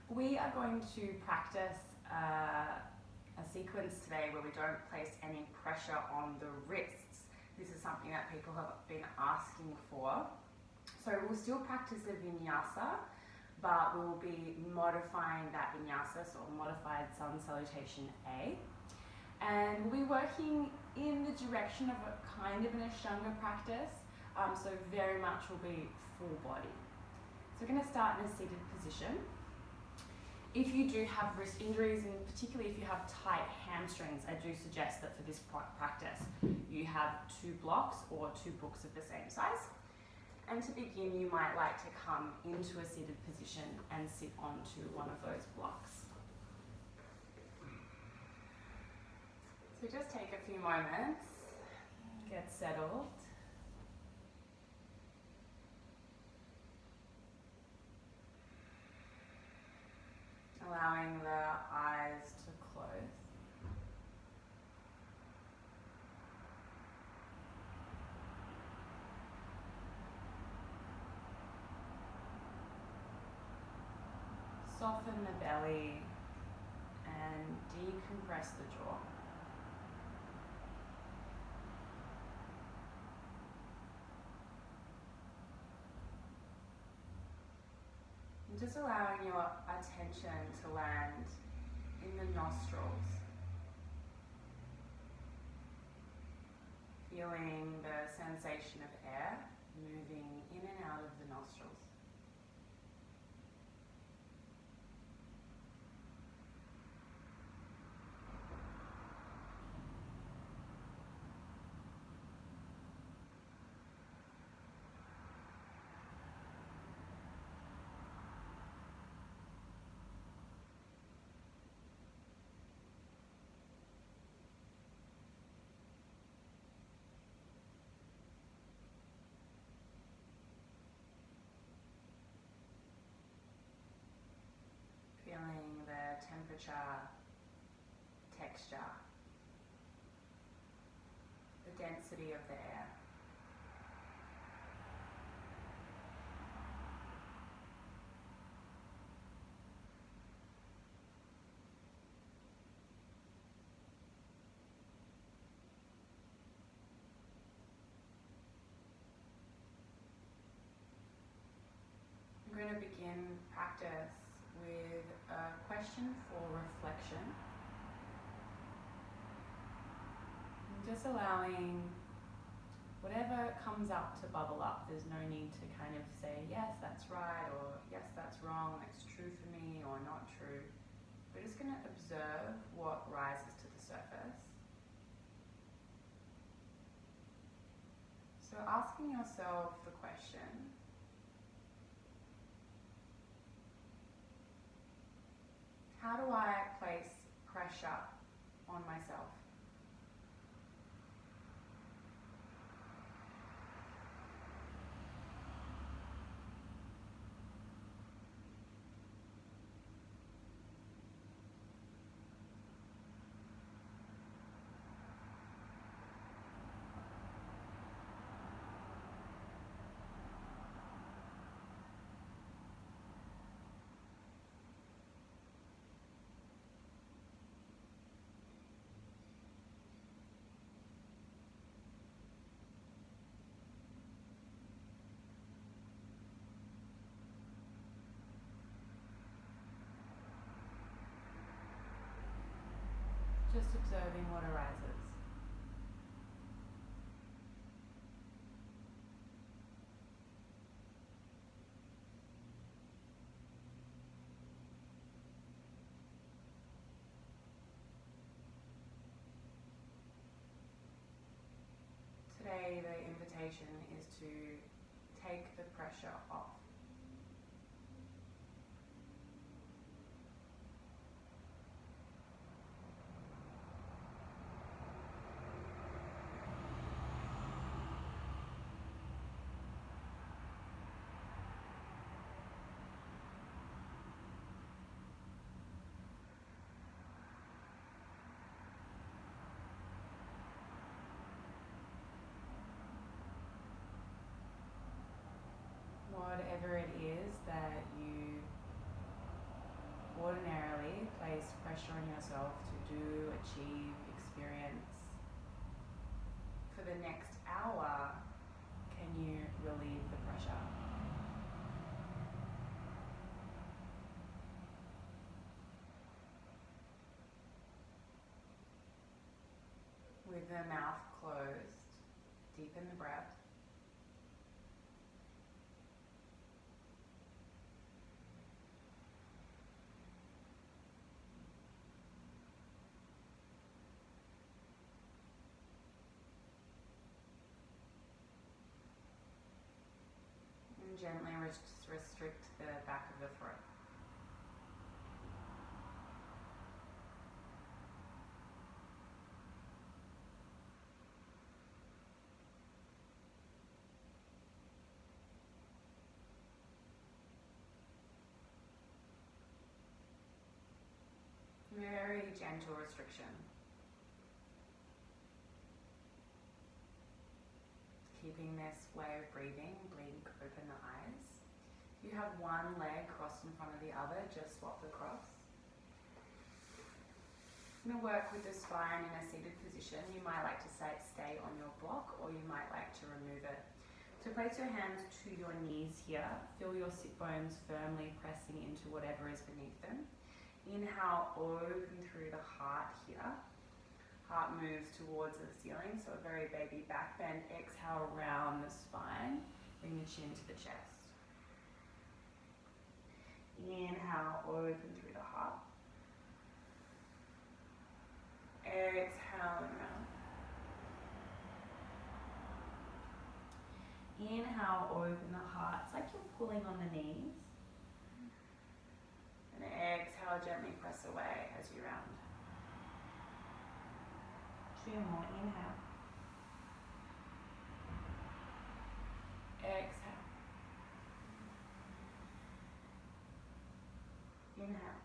We are going to practice a sequence today where we don't place any pressure on the wrists. This is something that people have been asking for. So we'll still practice the Vinyasa, but we will be modifying that Vinyasa, so a modified Sun Salutation A. And we'll be working in the direction of a kind of an Ashtanga practice, so very much will be full body. So we're going to start in a seated position. If you do have wrist injuries, and particularly if you have tight hamstrings, I do suggest that for this practice you have 2 blocks or 2 books of the same size. And to begin, you might like to come into a seated position and sit onto one of those blocks. So just take a few moments, get settled. Allowing the eyes to close. Soften the belly and decompress the jaw. And just allowing your attention to land in the nostrils. Feeling the sensation of air moving in and out of the nostrils. Feeling the temperature, texture, the density of the air. I'm going to begin practice with a question for reflection. And just allowing whatever comes up to bubble up. There's no need to kind of say, yes, that's right, or yes, that's wrong, it's true for me, or not true. We're just going to observe what rises to the surface. So asking yourself the question, how do I place pressure on myself? Just observing what arises. Today, the invitation is to take the pressure off. Whatever it is that you ordinarily place pressure on yourself to do, achieve, experience. For the next hour, can you relieve the pressure? With the mouth closed, deepen the breath. And gently restrict the back of the throat. Very gentle restriction. Keeping this way of breathing, blink, open the eyes. If you have one leg crossed in front of the other, just swap across. I'm going to work with the spine in a seated position. You might like to stay on your block, or you might like to remove it. So place your hands to your knees here. Feel your sit bones firmly pressing into whatever is beneath them. Inhale, open through the heart here. Heart moves towards the ceiling, so a very baby back bend. Exhale, round the spine. Bring the chin to the chest. Inhale, open through the heart. Exhale and round. Inhale, open the heart. It's like you're pulling on the knees. And exhale, gently press away as you round. 2 more, inhale. Exhale. Inhale.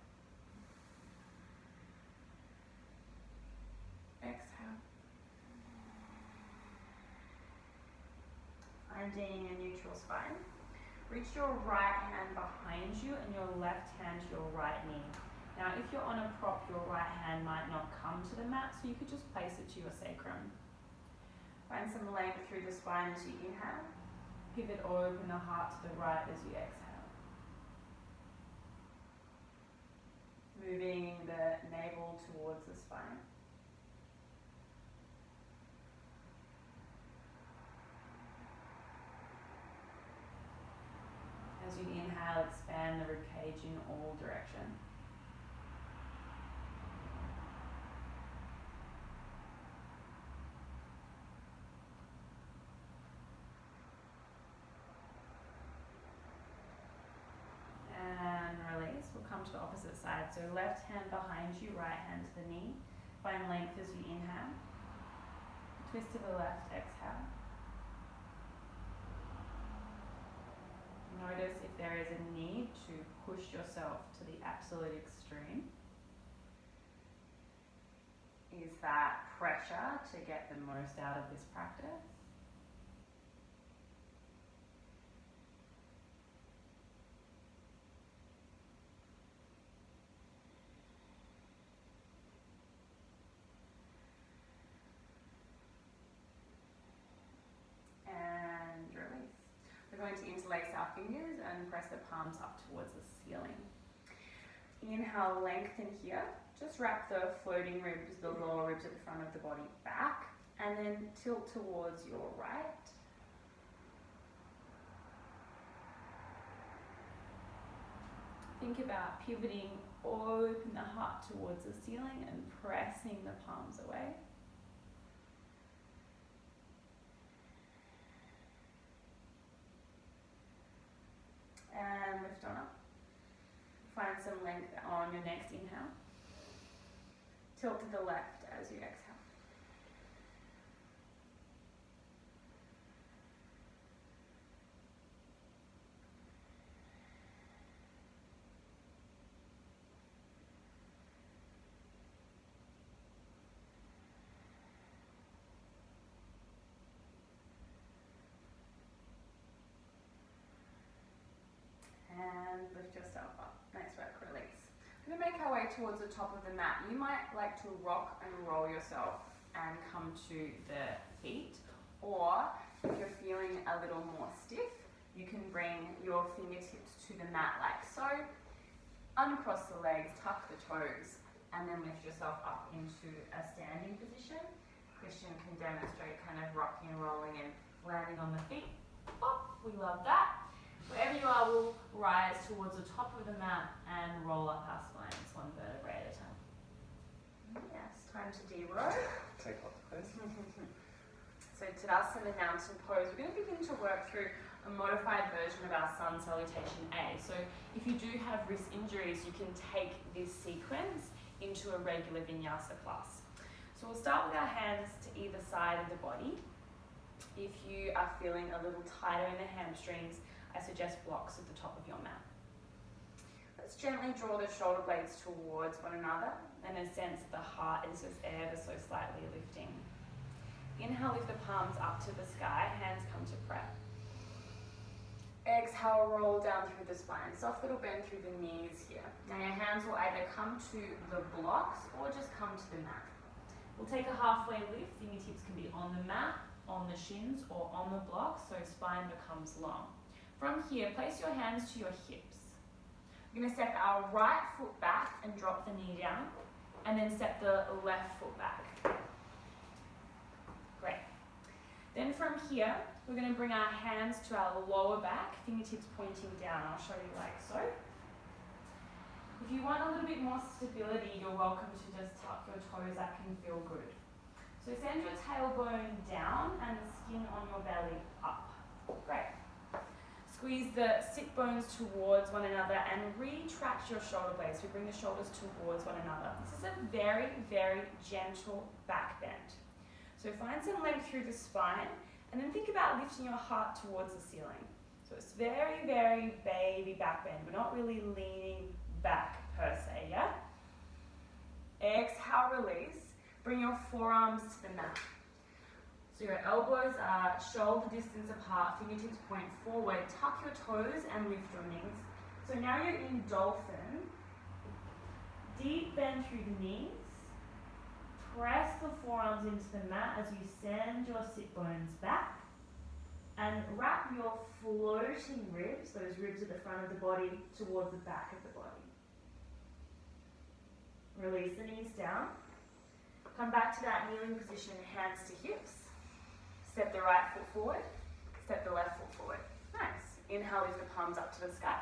Exhale. Finding a neutral spine. Reach your right hand behind you and your left hand to your right knee. Now, if you're on a prop, your right hand might not come to the mat, so you could just place it to your sacrum. Find some length through the spine as you inhale. Pivot or open the heart to the right as you exhale. Moving the navel towards the spine. As you inhale, expand the ribcage in all directions. And release. We'll come to the opposite side. So left hand behind you, right hand to the knee. Find length as you inhale. Twist to the left, exhale. Notice if there is a need to push yourself to the absolute extreme. Is that pressure to get the most out of this practice? And release. We're going to interlace our fingers and press the palms up towards the ceiling. Inhale, lengthen here. Just wrap the floating ribs, the lower ribs at the front of the body back, and then tilt towards your right. Think about pivoting, open the heart towards the ceiling and pressing the palms away. And lift on up. Find some length on your next inhale. Tilt to the left as you exhale. And lift yourself up. Nice work, release. I'm make our way towards the top of the mat, you might like to rock and roll yourself and come to the feet, or if you're feeling a little more stiff, you can bring your fingertips to the mat like so, uncross the legs, tuck the toes, and then lift yourself up into a standing position. Christian can demonstrate kind of rocking and rolling and landing on the feet. Pop, we love that. Wherever you are, we'll rise towards the top of the mat and roll up our spines one vertebrae at a time. Yes, time to de-row. Take off the clothes. So Tadasana Mountain Pose, we're going to begin to work through a modified version of our Sun Salutation A. So if you do have wrist injuries, you can take this sequence into a regular Vinyasa class. So we'll start with our hands to either side of the body. If you are feeling a little tighter in the hamstrings, I suggest blocks at the top of your mat. Let's gently draw the shoulder blades towards one another and a sense that the heart is just ever so slightly lifting. Inhale, lift the palms up to the sky, hands come to prayer. Exhale, roll down through the spine. Soft little bend through the knees here. Now your hands will either come to the blocks or just come to the mat. We'll take a halfway lift. Fingertips can be on the mat, on the shins, or on the blocks, so spine becomes long. From here, place your hands to your hips. We're going to step our right foot back and drop the knee down, and then step the left foot back. Great. Then from here, we're going to bring our hands to our lower back, fingertips pointing down. I'll show you like so. If you want a little bit more stability, you're welcome to just tuck your toes. That can feel good. So send your tailbone down and the skin on your belly up. Great. Squeeze the sit bones towards one another and retract your shoulder blades. So bring the shoulders towards one another. This is a very, very gentle back bend. So find some length through the spine and then think about lifting your heart towards the ceiling. So it's very, very baby back bend. We're not really leaning back per se, yeah? Exhale, release. Bring your forearms to the mat. So your elbows are shoulder distance apart, fingertips point forward, tuck your toes and lift your knees. So now you're in Dolphin. Deep bend through the knees. Press the forearms into the mat as you send your sit bones back. And wrap your floating ribs, those ribs at the front of the body, towards the back of the body. Release the knees down. Come back to that kneeling position, hands to hips. Step the right foot forward, step the left foot forward. Nice. Inhale, lift the palms up to the sky.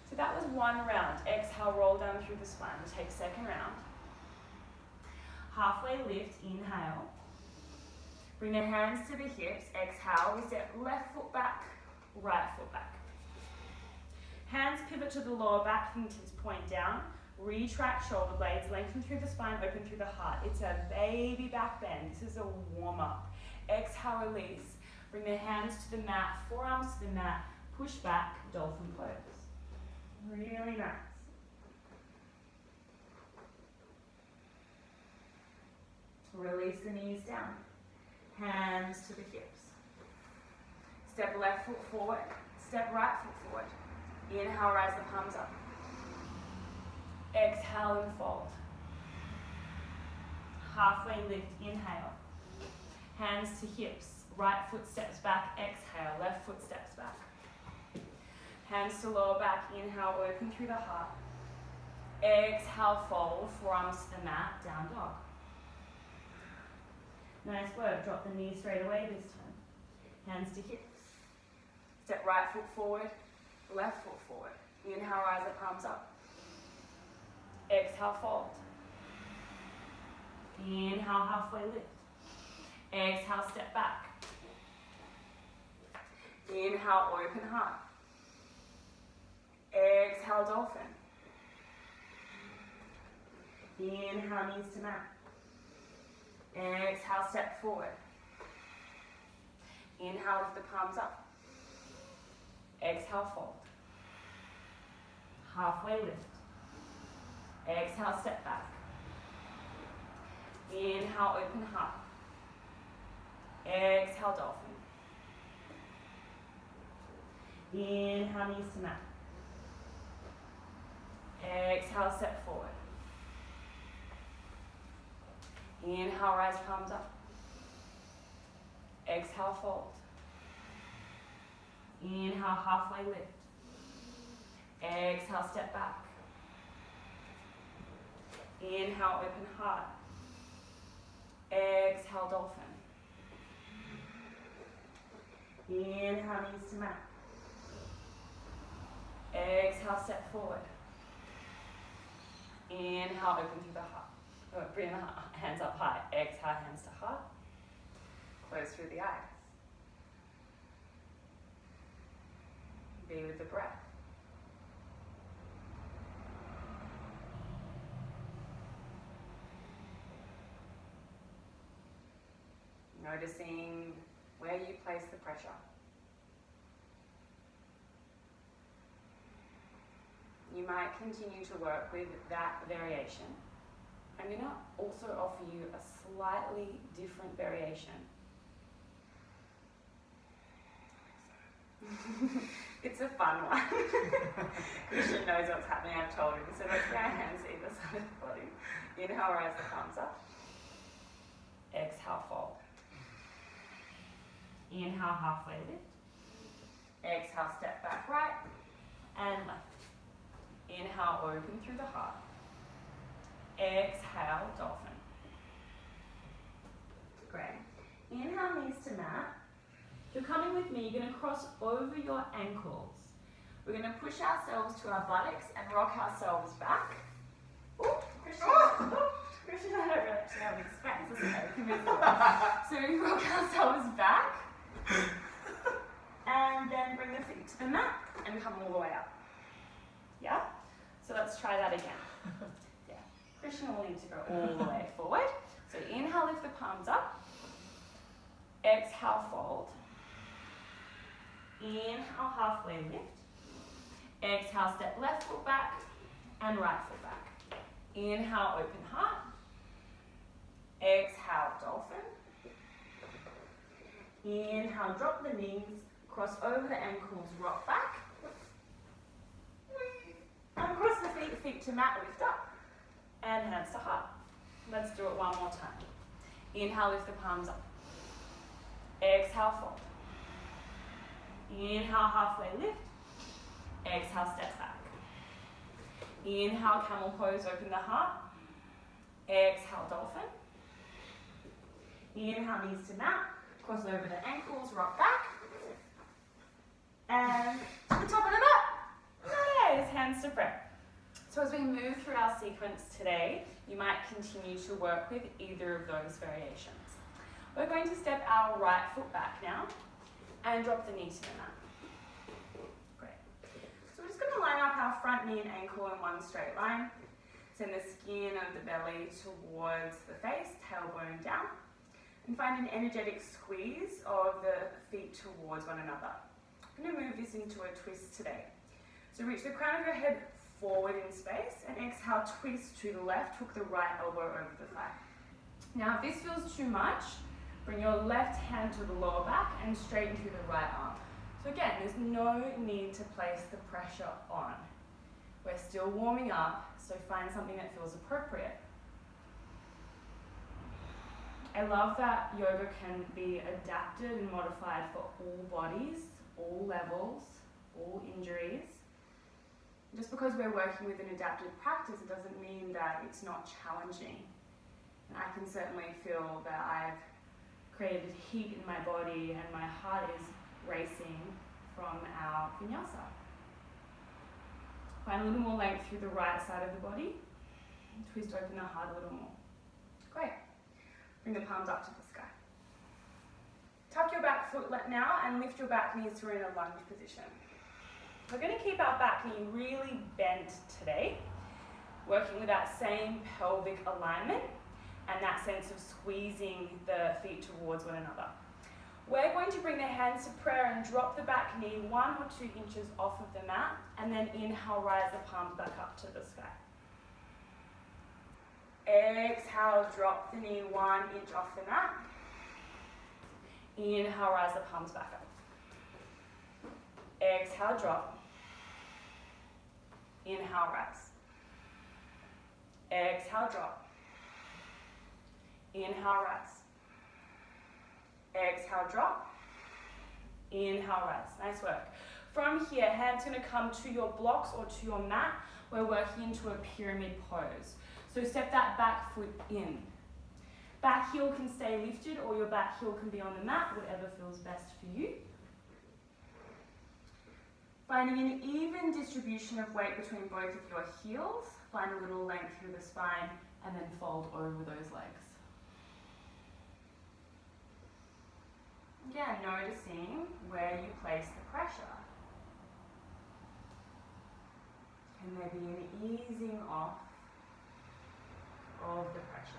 So that was one round. Exhale, roll down through the spine. We'll take second round. Halfway lift, inhale. Bring the hands to the hips. Exhale, we step left foot back, right foot back. Hands pivot to the lower back, fingertips point down. Retract shoulder blades, lengthen through the spine, open through the heart. It's a baby back bend. This is a warm-up. Exhale, release. Bring the hands to the mat, forearms to the mat, push back, dolphin pose. Really nice. Release the knees down. Hands to the hips. Step left foot forward, step right foot forward. Inhale, rise the palms up. Exhale and fold. Halfway lift, inhale. Hands to hips, right foot steps back, exhale, left foot steps back. Hands to lower back, inhale, open through the heart. Exhale, fold, forearms to the mat, down dog. Nice work, drop the knees straight away this time. Hands to hips. Step right foot forward, left foot forward. Inhale, rise the palms up. Exhale, fold. Inhale, halfway lift. Exhale, step back. Inhale, open heart. Exhale, dolphin. Inhale, knees to mat. Exhale, step forward. Inhale, lift the palms up. Exhale, fold. Halfway lift. Exhale, step back. Inhale, open heart. Exhale, dolphin. Inhale, knees to mat. Exhale, step forward. Inhale, rise palms up. Exhale, fold. Inhale, halfway lift. Exhale, step back. Inhale, open heart. Exhale, dolphin. Inhale, knees to mat. Exhale, step forward. Inhale, open through the heart. Bring the hands up high. Exhale, hands to heart. Close through the eyes. Be with the breath. Noticing where you place the pressure. You might continue to work with that variation. I'm going to also offer you a slightly different variation. It's a fun one. Christian knows what's happening, I've told him. So let's get our hands either side of the body. Inhale, rise the palms up. Exhale, fold. Inhale, halfway lift. Exhale, step back right and left. Inhale, open through the heart. Exhale, dolphin. Great. Inhale, knees to mat. If you're coming with me, you're going to cross over your ankles. We're going to push ourselves to our buttocks and rock ourselves back. Ooh, Christian, Christian, I don't really actually have any space. That's okay, we can move forward. So we rock ourselves back. And then bring the feet to the mat and come all the way up. Yeah? So let's try that again. Yeah. Christian will need to go all the way forward. So inhale, lift the palms up. Exhale, fold. Inhale, halfway lift. Exhale, step left foot back and right foot back. Inhale, open heart. Exhale, dolphin. Inhale, drop the knees, cross over the ankles, rock back. And cross the feet to mat, lift up. And hands to heart. Let's do it one more time. Inhale, lift the palms up. Exhale, fold. Inhale, halfway lift. Exhale, step back. Inhale, camel pose, open the heart. Exhale, dolphin. Inhale, knees to mat. Cross over the ankles, rock back. And to the top of the mat. Nice, hands to prayer. So as we move through our sequence today, you might continue to work with either of those variations. We're going to step our right foot back now and drop the knee to the mat. Great. So we're just going to line up our front knee and ankle in one straight line. Send the skin of the belly towards the face, tailbone down. And find an energetic squeeze of the feet towards one another. I'm going to move this into a twist today. So reach the crown of your head forward in space and exhale, twist to the left, hook the right elbow over the thigh. Now if this feels too much, bring your left hand to the lower back and straighten through the right arm. So again, there's no need to place the pressure on. We're still warming up, so find something that feels appropriate. I love that yoga can be adapted and modified for all bodies, all levels, all injuries. Just because we're working with an adapted practice, it doesn't mean that it's not challenging. And I can certainly feel that I've created heat in my body and my heart is racing from our Vinyasa. Find a little more length through the right side of the body. Twist open the heart a little more. Great. Bring the palms up to the sky. Tuck your back foot now and lift your back knees to in a lunge position. We're going to keep our back knee really bent today, working with that same pelvic alignment and that sense of squeezing the feet towards one another. We're going to bring the hands to prayer and drop the back knee 1 or 2 inches off of the mat, and then inhale, rise the palms back up to the sky. Exhale, drop the knee 1 inch off the mat. Inhale, rise the palms back up. Exhale, drop. Inhale, rise. Exhale, drop. Inhale, rise. Exhale, drop. Inhale, rise. Nice work. From here, hands going to come to your blocks or to your mat. We're working into a pyramid pose. So step that back foot in. Back heel can stay lifted or your back heel can be on the mat, whatever feels best for you. Finding an even distribution of weight between both of your heels. Find a little length through the spine and then fold over those legs. Again, noticing where you place the pressure. Can there be an easing off of the pressure?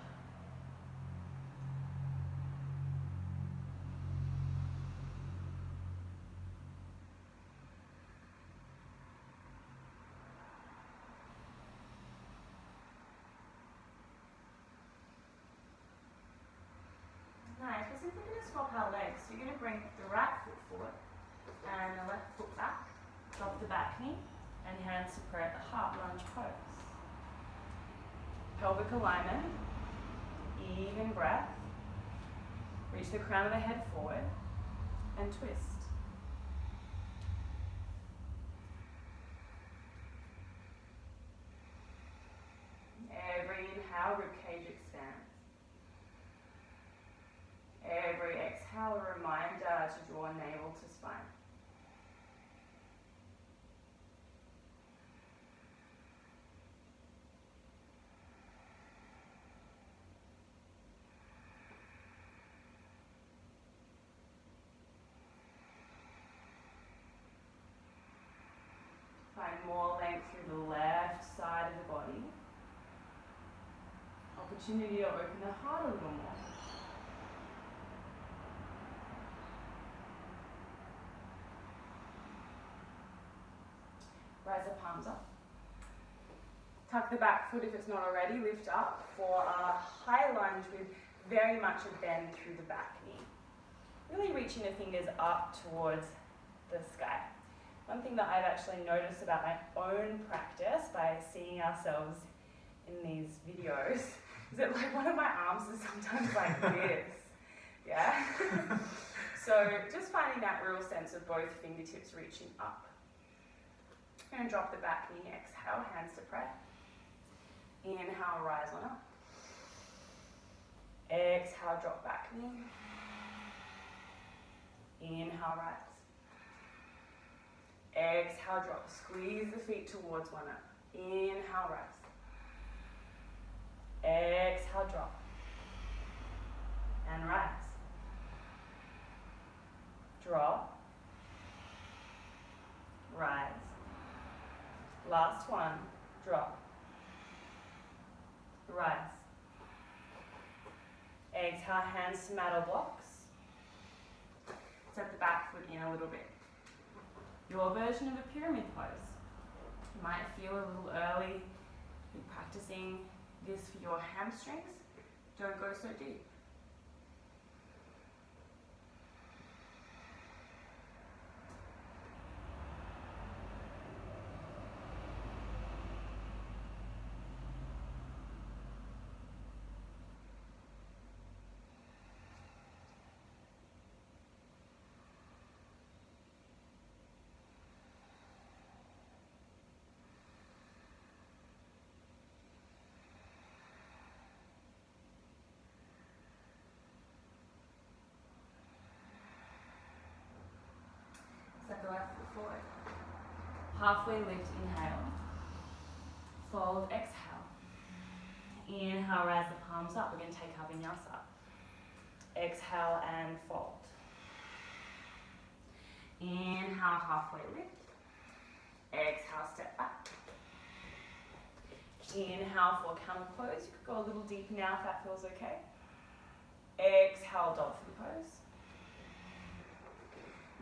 Nice, we're simply going to swap our legs. So you're going to bring the right foot forward and the left foot back. Drop the back knee and hands separate the heart lunge pose. Pelvic alignment, even breath. Reach the crown of the head forward and twist. Every inhale, ribcage expands. Every exhale, a reminder to draw navel to spine. Find more length through the left side of the body. Opportunity to open the heart a little more. Rise the palms up. Tuck the back foot if it's not already. Lift up for a high lunge with very much a bend through the back knee. Really reaching the fingers up towards the sky. One thing that I've actually noticed about my own practice by seeing ourselves in these videos is that like one of my arms is sometimes like this. Yeah? So just finding that real sense of both fingertips reaching up. And drop the back knee, exhale, hands to pray. Inhale, rise on up. Exhale, drop back knee. Inhale, rise. Exhale, drop. Squeeze the feet towards one up. Inhale, rise. Exhale, drop. And rise. Drop. Rise. Last one, drop. Rise. Exhale, hands to mat or blocks. Step the back foot in a little bit. Your version of a pyramid pose. You might feel a little early. You're practicing this for your hamstrings. Don't go so deep. Step the left foot forward. Halfway lift, inhale. Fold, exhale. Inhale, rise the palms up. We're going to take our Vinyasa. Exhale and fold. Inhale, halfway lift. Exhale, step back. Inhale for camel pose. You could go a little deep now if that feels okay. Exhale, dolphin pose.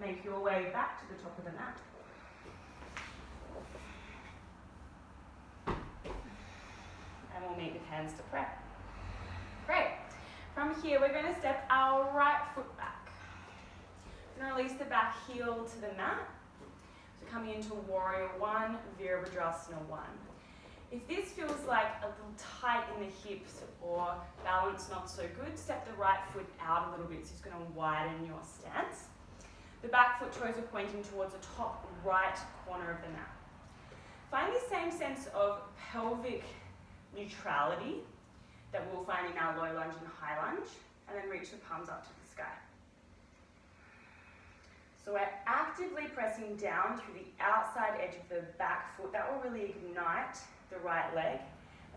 Make your way back to the top of the mat. And we'll meet with hands to pray. Great. From here, we're going to step our right foot back. We're going to release the back heel to the mat. So coming into Warrior 1, Virabhadrasana 1. If this feels like a little tight in the hips or balance not so good, step the right foot out a little bit. So it's going to widen your stance. The back foot toes are pointing towards the top right corner of the mat. Find the same sense of pelvic neutrality that we'll find in our low lunge and high lunge, and then reach the palms up to the sky. So we're actively pressing down through the outside edge of the back foot. That will really ignite the right leg,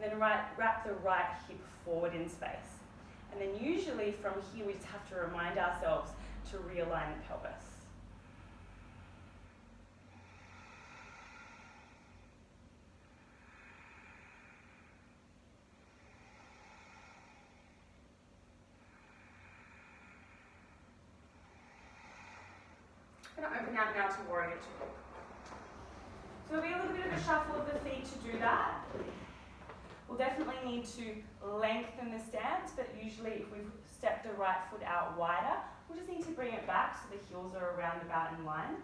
and then wrap the right hip forward in space. And then usually from here we just have to remind ourselves to realign the pelvis. I'm going to open out now to Warrior Two. So there'll be a little bit of a shuffle of the feet to do that. We'll definitely need to lengthen the stance, but usually if we've stepped the right foot out wider, we'll just need to bring it back so the heels are around about in line.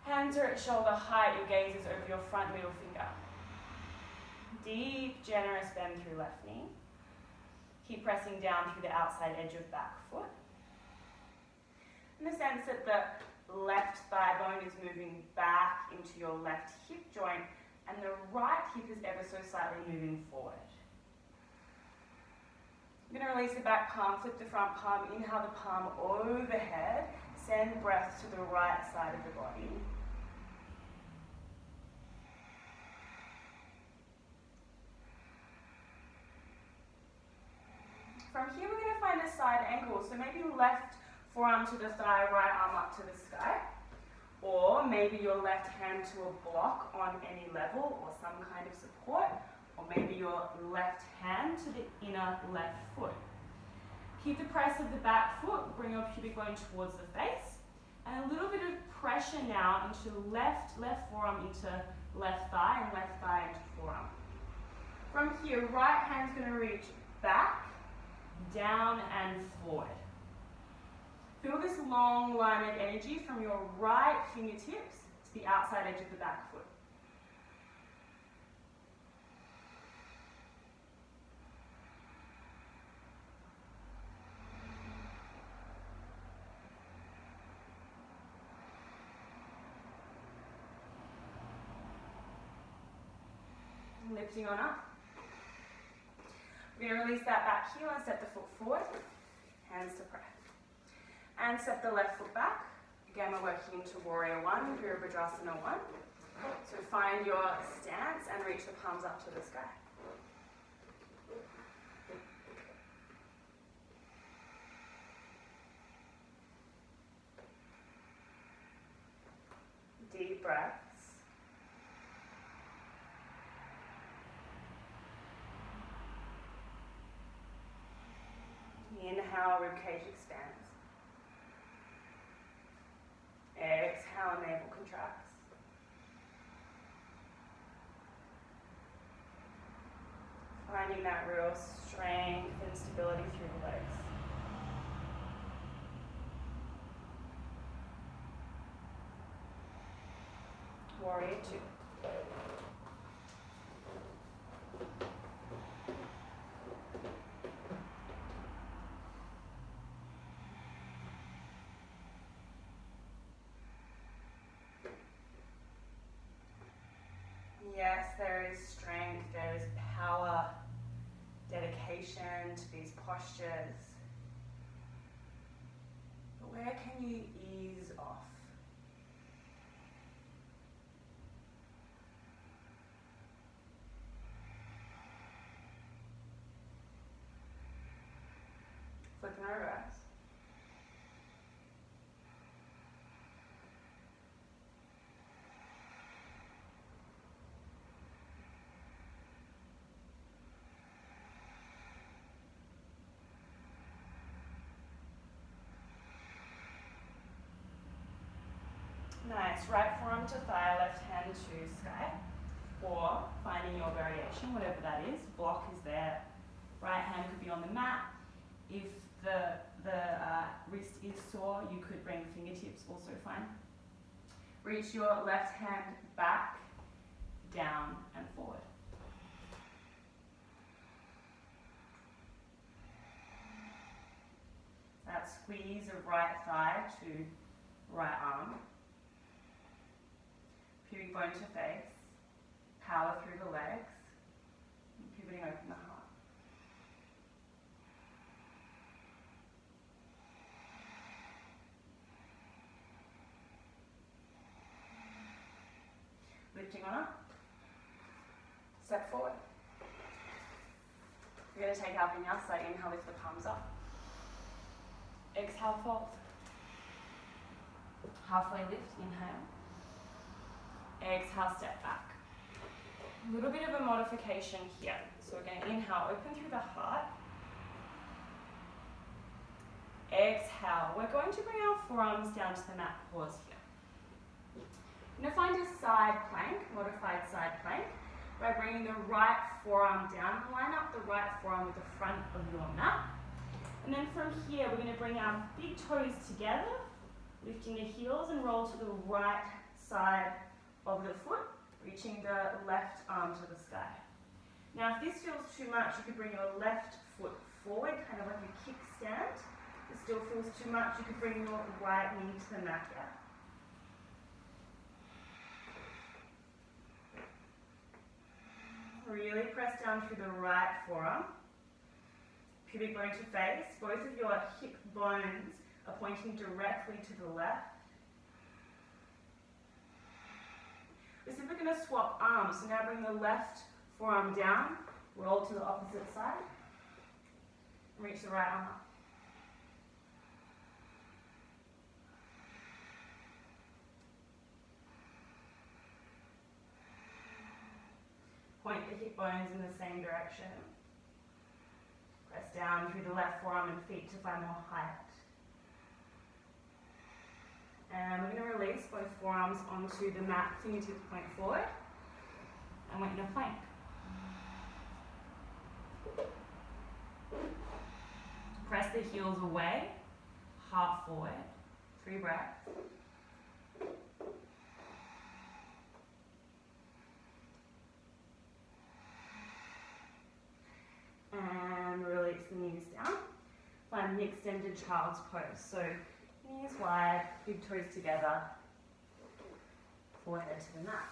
Hands are at shoulder height, your gaze is over your front middle finger. Deep, generous bend through left knee. Keep pressing down through the outside edge of back foot. In the sense that the left thigh bone is moving back into your left hip joint and the right hip is ever so slightly moving forward. You're going to release the back palm, flip the front palm, inhale the palm overhead, send breath to the right side of the body. From here we're going to find a side angle, so maybe left forearm to the thigh, right arm up to the sky. Or maybe your left hand to a block on any level or some kind of support. Or maybe your left hand to the inner left foot. Keep the press of the back foot, bring your pubic bone towards the face. And a little bit of pressure now into left forearm into left thigh and left thigh into forearm. From here, right hand's going to reach back, down and forward. Feel this long line of energy from your right fingertips to the outside edge of the back foot. And lifting on up. We're going to release that back heel and step the foot forward, hands to prayer. And step the left foot back. Again, we're working into Warrior One, Virabhadrasana 1. So find your stance and reach the palms up to the sky. Deep breaths. Inhale, ribcage expands. Exhale, navel contracts. Finding that real strength and stability through the legs. Warrior Two. Yes, there is strength, there is power, dedication to these postures. But where can you ease off? Flip and reverse. Nice, right forearm to thigh, left hand to sky. Or finding your variation, whatever that is. Block is there. Right hand could be on the mat. If the wrist is sore, you could bring fingertips, also fine. Reach your left hand back, down and forward. That squeeze of right thigh to right arm. Pubic bone to face. Power through the legs. And pivoting open the heart. Lifting on up. Step forward. We're going to take our Vinyasa. Inhale, lift the palms up. Exhale, fold. Halfway lift, inhale. Exhale, step back. A little bit of a modification here. So we're going to inhale, open through the heart. Exhale. We're going to bring our forearms down to the mat. Pause here. You're going to find a side plank, modified side plank, by bringing the right forearm down. Line up the right forearm with the front of your mat. And then from here, we're going to bring our big toes together, lifting the heels and roll to the right side of the foot, reaching the left arm to the sky. Now, if this feels too much, you could bring your left foot forward, kind of like a kickstand. If it still feels too much, you could bring your right knee to the mat here. Really press down through the right forearm. Pubic bone to face. Both of your hip bones are pointing directly to the left. We're simply going to swap arms. So now bring the left forearm down, roll to the opposite side, and reach the right arm up. Point the hip bones in the same direction. Press down through the left forearm and feet to find more height. And we're going to release both forearms onto the mat, fingertips point forward, and we're in a plank. Press the heels away, heart forward, 3 breaths. And release the knees down. Find the extended child's pose. So knees wide, big toes together, forehead to the mat.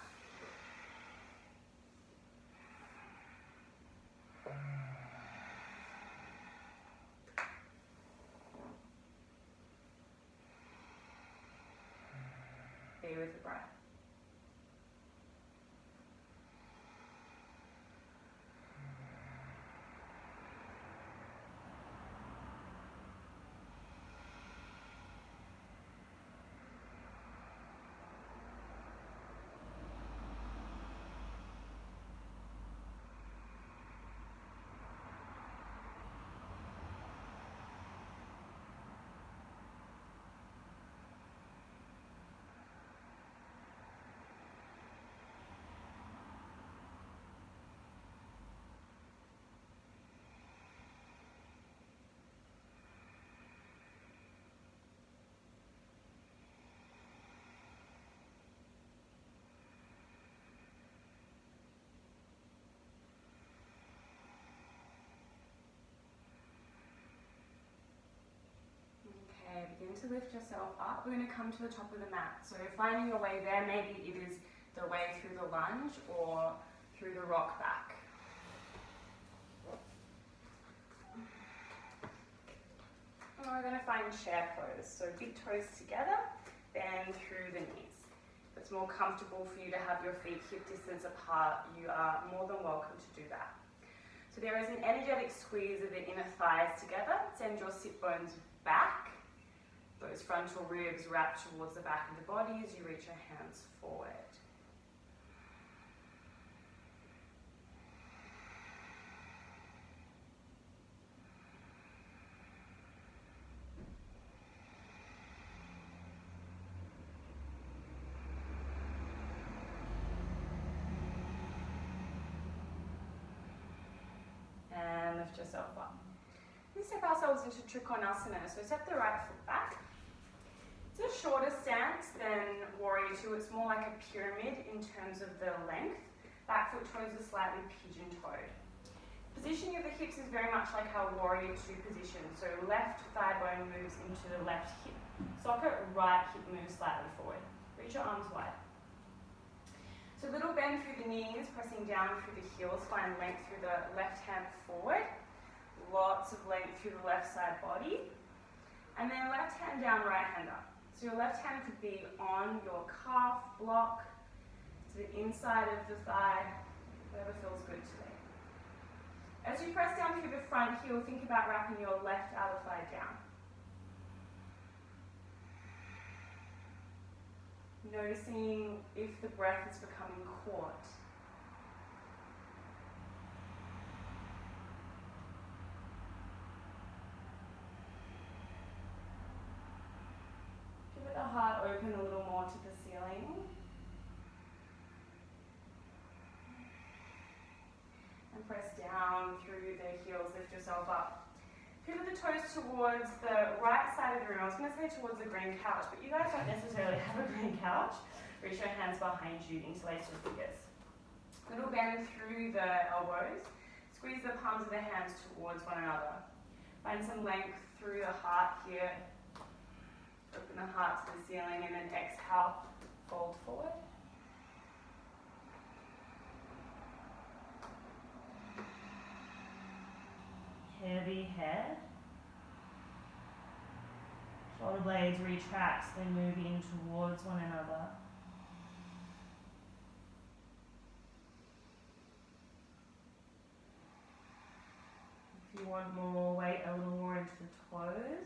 Be with the breath. Begin to lift yourself up. We're going to come to the top of the mat. So finding your way there, maybe it is the way through the lunge or through the rock back. And we're going to find chair pose. So big toes together, bend through the knees. If it's more comfortable for you to have your feet hip distance apart, you are more than welcome to do that. So there is an energetic squeeze of the inner thighs together. Send your sit bones back. Those frontal ribs wrap towards the back of the body as you reach your hands forward. And lift yourself up. We step ourselves into Trikonasana. So step the right foot back. It's a shorter stance than Warrior 2. It's more like a pyramid in terms of the length. Back foot toes are slightly pigeon-toed. Positioning of the hips is very much like our warrior two position. So left thigh bone moves into the left hip socket, right hip moves slightly forward. Reach your arms wide. So little bend through the knees, pressing down through the heels. Find length through the left hand forward. Lots of length through the left side body. And then left hand down, right hand up. So your left hand could be on your calf block, to the inside of the thigh, whatever feels good today. As you press down through the front heel, think about wrapping your left outer thigh down. Noticing if the breath is becoming caught. Give the heart open a little more to the ceiling. And press down through the heels, lift yourself up. Pivot the toes towards the right side of the room. I was going to say towards the green couch, but you guys don't necessarily have a green couch. Reach your hands behind you, interlace your fingers. Little bend through the elbows. Squeeze the palms of the hands towards one another. Find some length through the heart here. Open the heart to the ceiling and then exhale, fold forward. Heavy head. Shoulder blades retract, they move in towards one another. If you want more, weight a little more into the toes.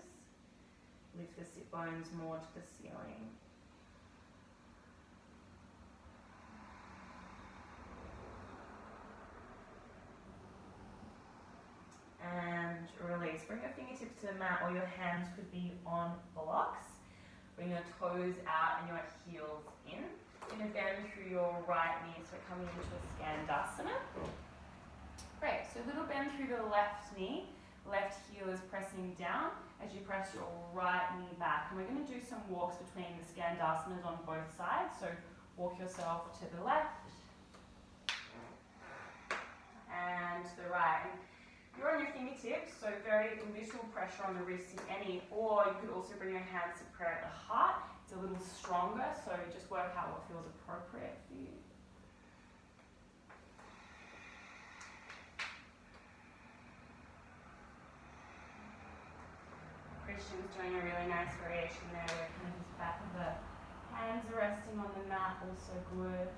Lift the sit bones more to the ceiling. And release. Bring your fingertips to the mat, or your hands could be on blocks. Bring your toes out and your heels in. You're going to bend through your right knee, so coming into a Skandasana. Great, so a little bend through the left knee. Left heel is pressing down as you press your right knee back. And we're going to do some walks between the Skandasanas on both sides. So walk yourself to the left and to the right. You're on your fingertips, so very little pressure on the wrists, if any, or you could also bring your hands to prayer at the heart. It's a little stronger, so just work out what feels appropriate for you. Christian's doing a really nice variation there, where kind of his back of the hands are resting on the mat, also good.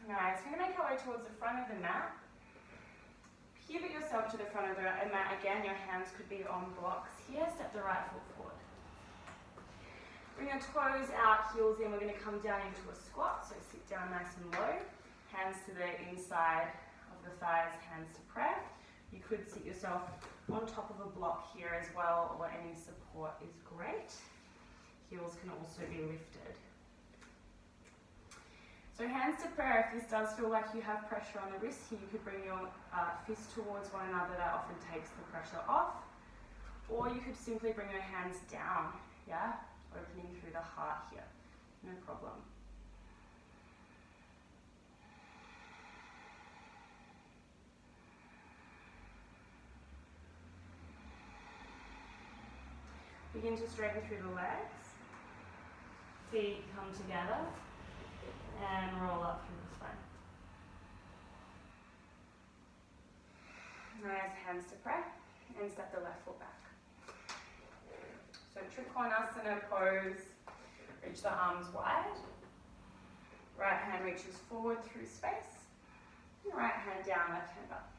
Nice. We're going to make our way towards the front of the mat. Pivot yourself to the front of the mat again. Your hands could be on blocks here. Step the right foot forward. Bring your toes out, heels in. We're going to come down into a squat. So sit down nice and low. Hands to the inside of the thighs, hands to prayer. You could sit yourself on top of a block here as well, or any support is great. Heels can also be lifted. So hands to prayer. If this does feel like you have pressure on the wrist here, you could bring your fists towards one another. That often takes the pressure off. Or you could simply bring your hands down, yeah? Opening through the heart here. No problem. Begin to straighten through the legs. Feet come together. And roll up through the spine. Nice, hands to pray, and step the left foot back. So Trikonasana pose, reach the arms wide. Right hand reaches forward through space. And right hand down, left hand up.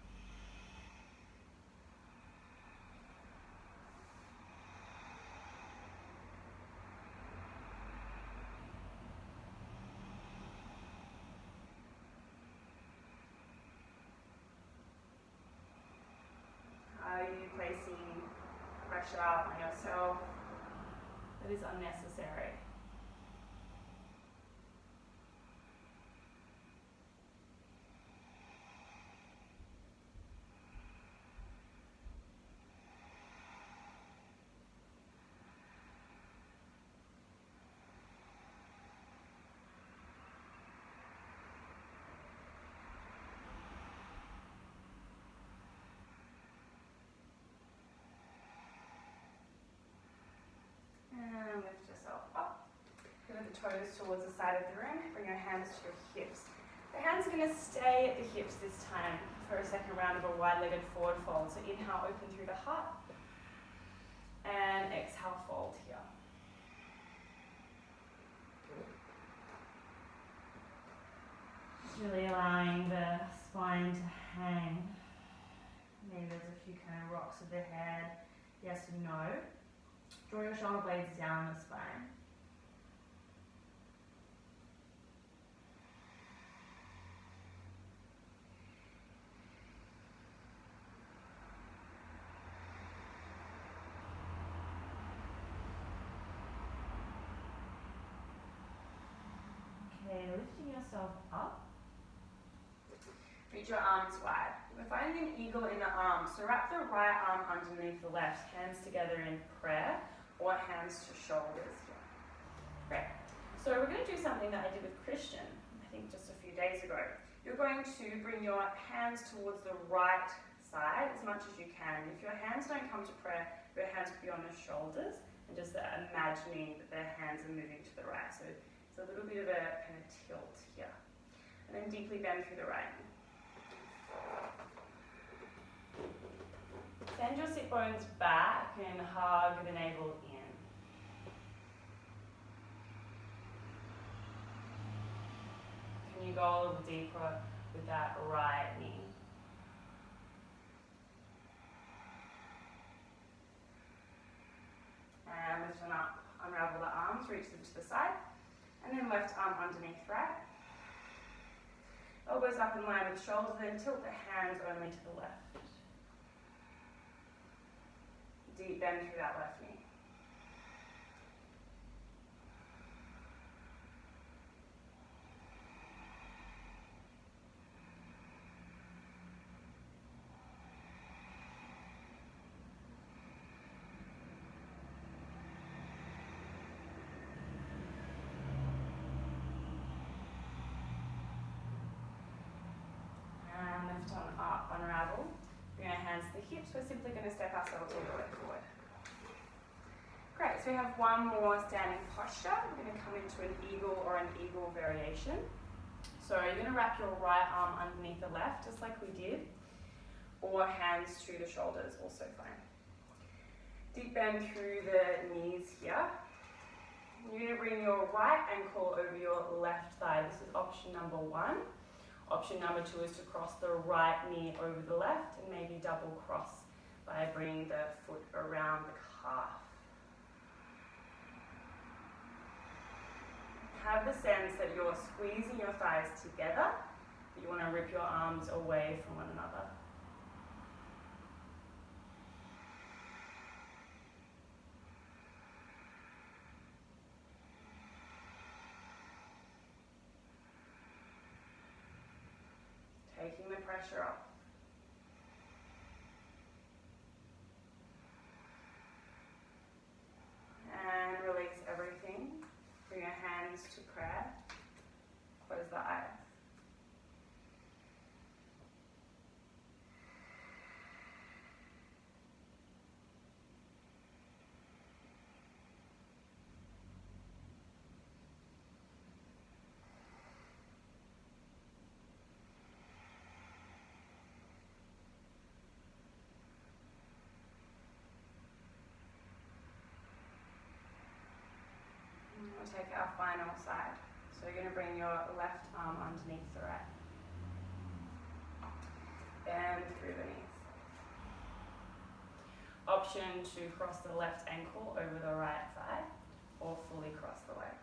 Are you placing pressure on yourself that is unnecessary? toes towards the side of the room. Bring your hands to your hips. The hands are going to stay at the hips this time for a second round of a wide-legged forward fold. So inhale, open through the heart. And exhale, fold here. Just really allowing the spine to hang. Maybe there's a few kind of rocks of the head. Yes and no. Draw your shoulder blades down the spine. Okay, lifting yourself up. Reach your arms wide. We're finding an eagle in the arms, so wrap the right arm underneath the left, hands together in prayer, or hands to shoulders here. Great. So we're going to do something that I did with Christian, I think just a few days ago. You're going to bring your hands towards the right side as much as you can. If your hands don't come to prayer, your hands will be on the shoulders, and just imagining that their hands are moving to the right. So it's a little bit of a kind of tilt here. And then deeply bend through the right knee. Send your sit bones back and hug the navel in. Can you go a little deeper with that right knee? And lift on up. Unravel the arms, reach them to the side. And then left arm underneath right. Elbows up in line with shoulders, then tilt the hands only to the left. Deep bend through that left knee. And lift on up, unravel. Bring our hands to the hips. We're simply going to step ourselves all the way forward. Great, so we have one more standing posture. We're going to come into an eagle or an eagle variation. So you're going to wrap your right arm underneath the left, just like we did, or hands to the shoulders, also fine. Deep bend through the knees here. You're going to bring your right ankle over your left thigh. This is option number 1. Option number 2 is to cross the right knee over the left and maybe double cross by bringing the foot around the calf. Have the sense that you're squeezing your thighs together, that you want to rip your arms away from one another. Taking the pressure off. And release everything. Bring your hands to prayer. Close the eyes. We'll take our final side. So you're going to bring your left arm underneath the right. Bend through the knees. Option to cross the left ankle over the right thigh or fully cross the legs.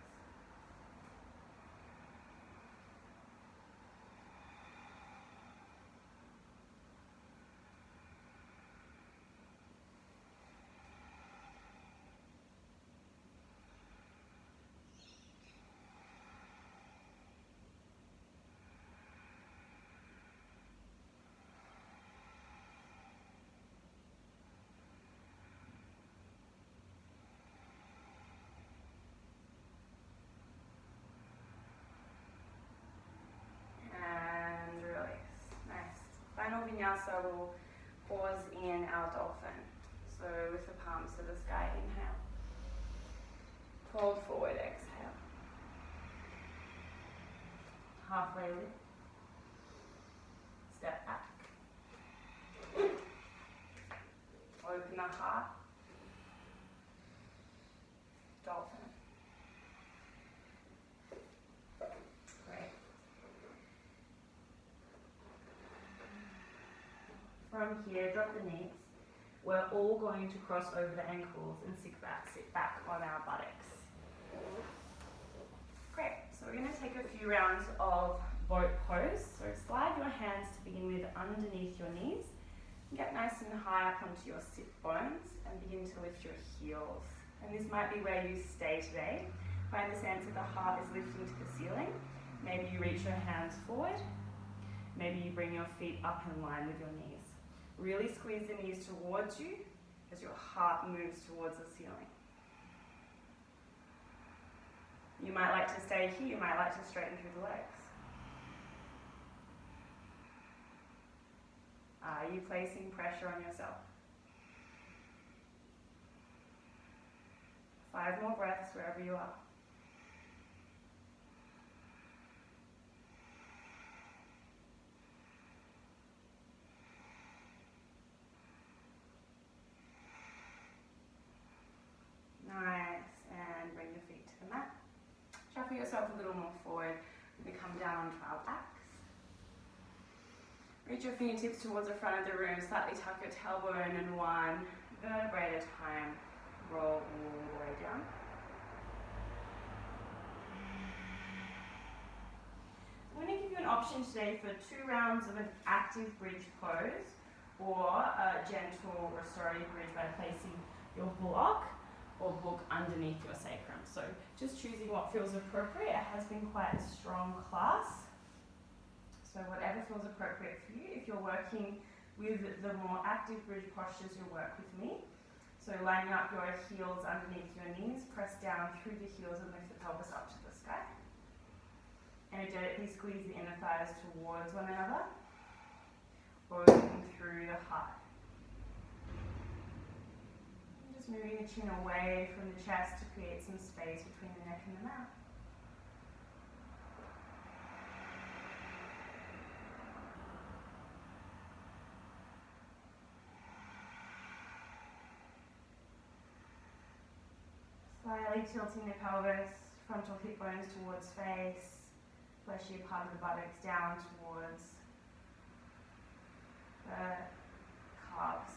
Final Vinyasa will pause in our Dolphin. So with the palms to the sky, inhale. Fold forward, exhale. halfway lift, step back, open the heart, dolphin. Great. From here, drop the knees. We're all going to cross over the ankles and sit back on our buttocks. Great, so we're going to take a few rounds of boat pose. So slide your hands to begin with underneath your knees. Get nice and high up onto your sit bones and begin to lift your heels. And this might be where you stay today. Find the sense that the heart is lifting to the ceiling. Maybe you reach your hands forward. Maybe you bring your feet up in line with your knees. Really squeeze the knees towards you as your heart moves towards the ceiling. You might like to stay here, you might like to straighten through the legs. Are you placing pressure on yourself? 5 more breaths wherever you are. Nice, and bring your feet to the mat. Shuffle yourself a little more forward. We come down onto our backs. Reach your fingertips towards the front of the room, slightly tuck your tailbone, and 1 vertebrae at a time, roll all the way down. I'm going to give you an option today for 2 rounds of an active bridge pose or a gentle restorative bridge by placing your block or book underneath your sacrum. So just choosing what feels appropriate. It has been quite a strong class. So whatever feels appropriate for you. If you're working with the more active bridge postures, you'll work with me. So lining up your heels underneath your knees, press down through the heels and lift the pelvis up to the sky. Energetically squeeze the inner thighs towards one another, opening through the heart. And just moving the chin away from the chest to create some space between the neck and the mouth. Slightly tilting the pelvis, frontal hip bones towards face, fleshy part of the buttocks down towards the calves.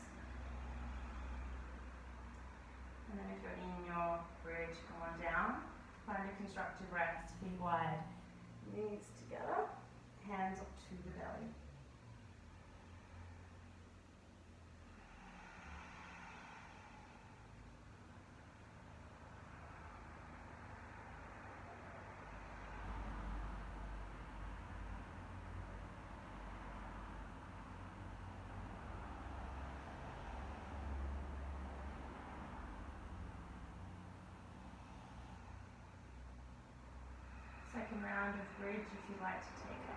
And then if you're in your bridge, come on down. Find a constructive rest, feet wide, knees together, hands up to the belly. Second round of bridge if you'd like to take it.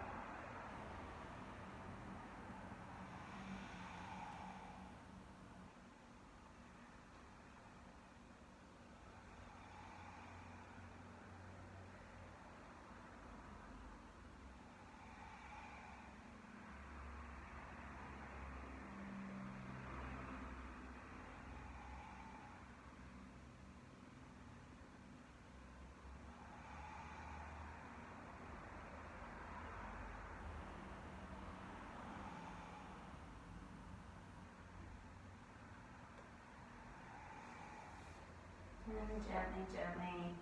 And gently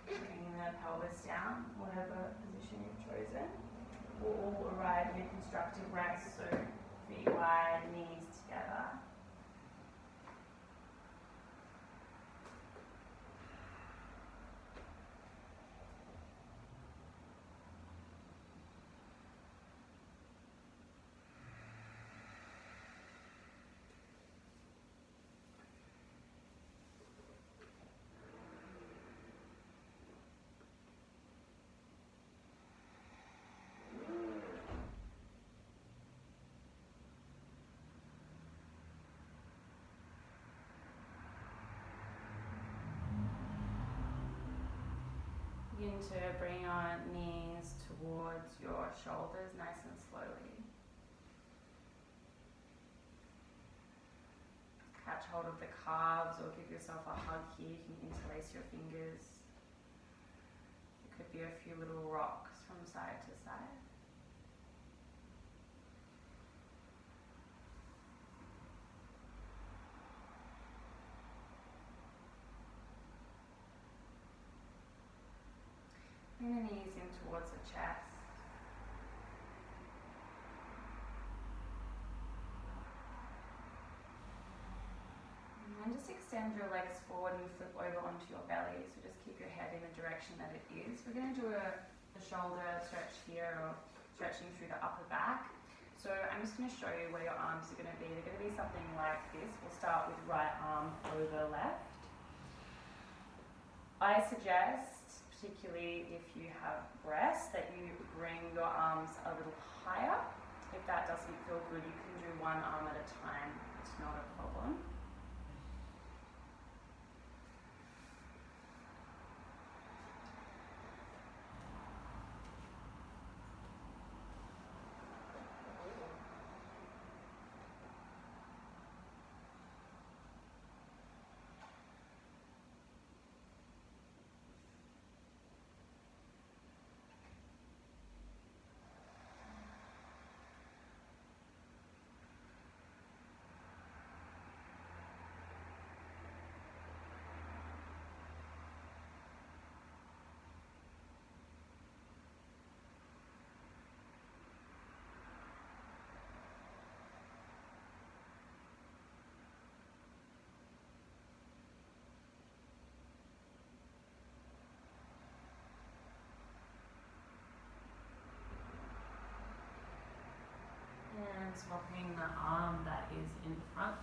bringing the pelvis down, whatever position you've chosen. We'll all arrive in a constructive rest, so feet wide, knees together. Begin to bring our knees towards your shoulders nice and slowly. Catch hold of the calves or give yourself a hug here. You can interlace your fingers. It could be a few little rocks from side to side. Bring the knees in towards the chest. And then just extend your legs forward and flip over onto your belly. So just keep your head in the direction that it is. We're going to do a shoulder stretch here, or stretching through the upper back. So I'm just going to show you where your arms are going to be. They're going to be something like this. We'll start with right arm over left. I suggest, particularly if you have breasts, that you bring your arms a little higher. If that doesn't feel good, you can do one arm at a time. It's not a problem. And swapping the arm that is in front.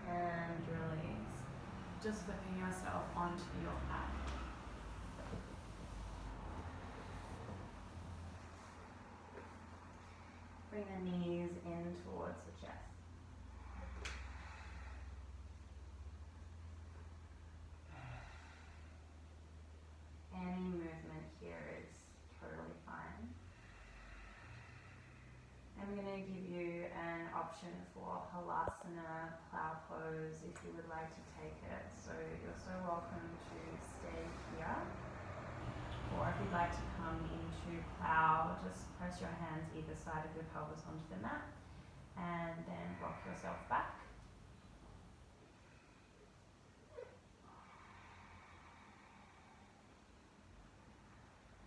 And release. Just flipping yourself onto your back. Bring the knees in towards the chest. Any movement here is totally fine. I'm going to give you an option for Halasana, Plow Pose if you would like to take it. So you're so welcome to stay here. Or if you'd like to come into Plow, just press your hands either side of your pelvis onto the mat and then rock yourself back.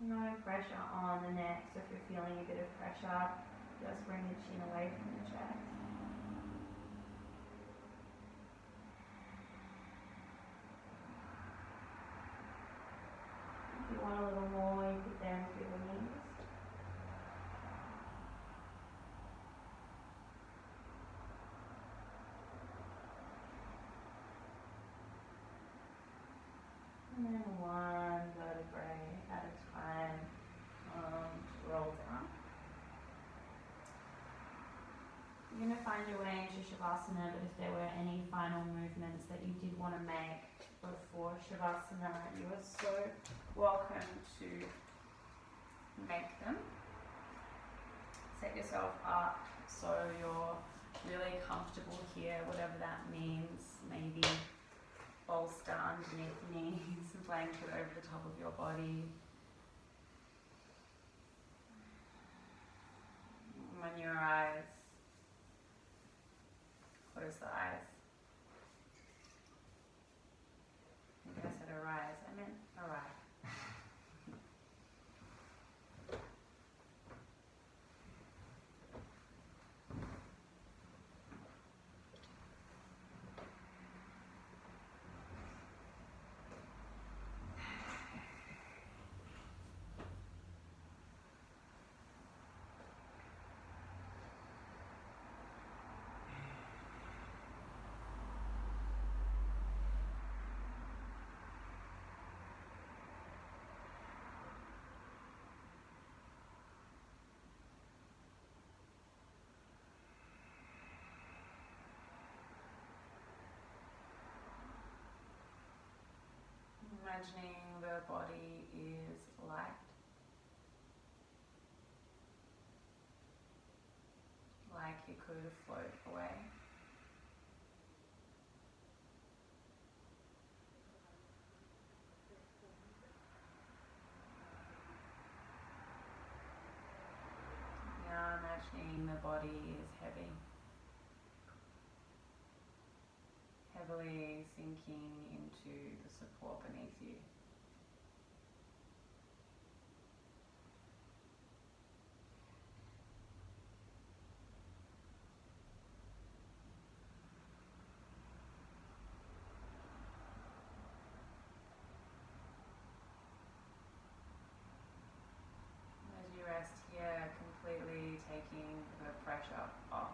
No pressure on the neck, so if you're feeling a bit of pressure, just bring the chin away from the chest. If you want a little more, you could then through the knees. And then one vertebrae at a time, roll down. You're going to find your way into Shavasana, but if there were any final movements that you did want to make before Shavasana, you are so welcome to make them. Set yourself up so you're really comfortable here, whatever that means. Maybe bolster underneath the knees, blanket over the top of your body. On your eyes, close the eyes. I think I said arise, I meant arrive. Imagining the body is light, like it could float away. Now imagining the body is heavy, heavily sinking into the support beneath you. As you rest here, completely taking the pressure off,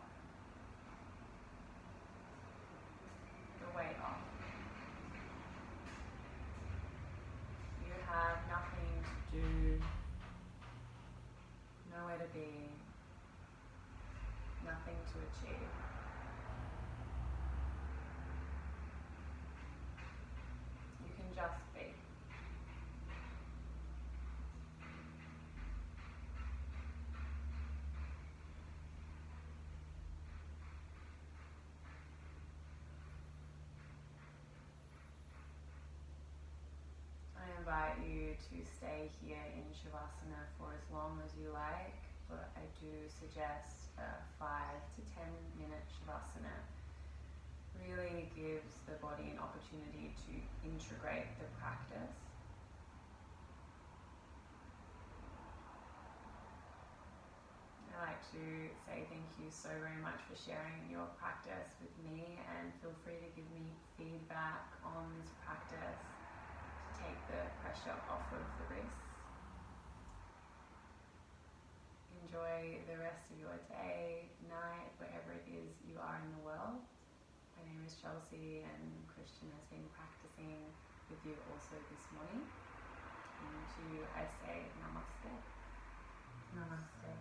the weight off. You have nothing to do, nowhere to be, nothing to achieve. You can just be. I invite you to stay here in Shavasana for as long as you like, but I do suggest a 5 to 10 minute Shavasana. Really gives the body an opportunity to integrate the practice. I like to say thank you so very much for sharing your practice with me, and feel free to give me feedback on this practice to take the pressure off of the wrists. Enjoy the rest of your day, night, wherever it is you are in the world. My name is Chelsea, and Christian has been practicing with you also this morning. And to you I say namaste. Namaste.